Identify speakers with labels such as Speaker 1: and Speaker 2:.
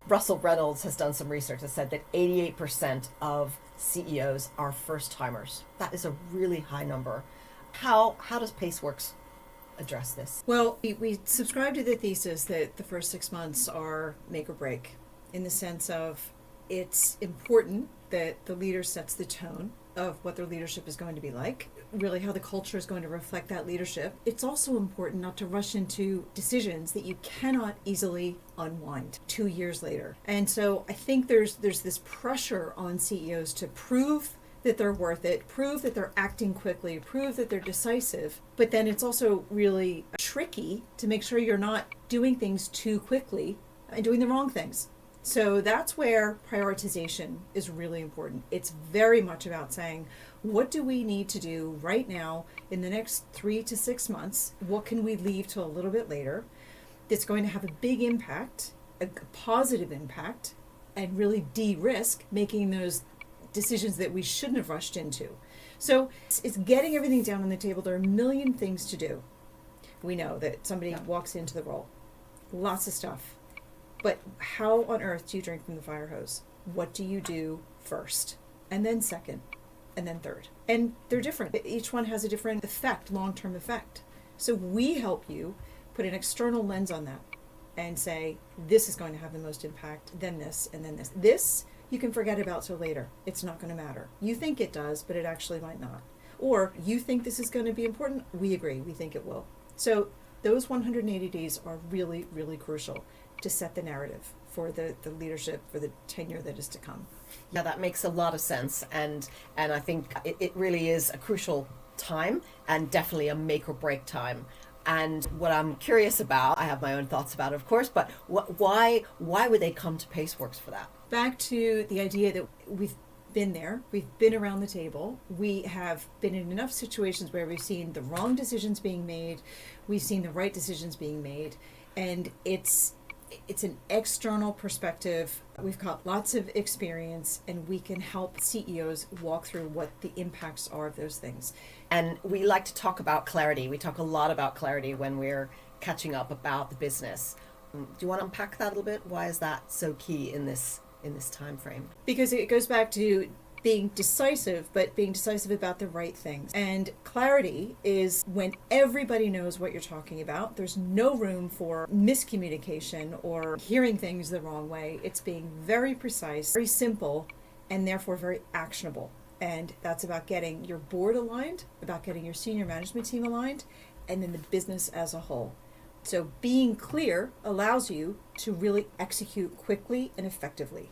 Speaker 1: Russell Reynolds has done some research that said that 88% of CEOs are first timers. That is a really high number. How does Paceworks address this?
Speaker 2: Well, we subscribe to the thesis that the first 6 months are make or break, in the sense of it's important that the leader sets the tone of what their leadership is going to be like, really how the culture is going to reflect that leadership. It's also important not to rush into decisions that you cannot easily unwind 2 years later. And so I think there's this pressure on CEOs to prove that they're worth it, prove that they're acting quickly, prove that they're decisive. But then it's also really tricky to make sure you're not doing things too quickly and doing the wrong things. So that's where prioritization is really important. It's very much about saying, what do we need to do right now in the next 3 to 6 months? What can we leave till a little bit later that's going to have a big impact, a positive impact, and really de-risk making those decisions that we shouldn't have rushed into. So it's getting everything down on the table. There are a million things to do. We know that somebody walks into the role. Lots of stuff. But how on earth do you drink from the fire hose? What do you do first? And then second? And then third? And they're different. Each one has a different effect, long-term effect. So we help you put an external lens on that and say, this is going to have the most impact, then this, and then this. This you can forget about till later. It's not going to matter. You think it does, but it actually might not. Or you think this is going to be important. We agree. We think it will. So those 180 days are really, really crucial to set the narrative for the leadership, for the tenure that is to come.
Speaker 1: Yeah, that makes a lot of sense. And I think it really is a crucial time and definitely a make or break time. And what I'm curious about, I have my own thoughts about it, of course, but why would they come to Paceworks for that?
Speaker 2: Back to the idea that we've been there, we've been around the table, we have been in enough situations where we've seen the wrong decisions being made, we've seen the right decisions being made, and it's an external perspective. We've got lots of experience, and we can help CEOs walk through what the impacts are of those things.
Speaker 1: And we like to talk about clarity. We talk a lot about clarity when we're catching up about the business. Do you want to unpack that a little bit? Why is that so key in this time frame?
Speaker 2: Because it goes back to being decisive, but being decisive about the right things. And clarity is when everybody knows what you're talking about. There's no room for miscommunication or hearing things the wrong way. It's being very precise, very simple, and therefore very actionable. And that's about getting your board aligned, about getting your senior management team aligned, and then the business as a whole. So being clear allows you to really execute quickly and effectively.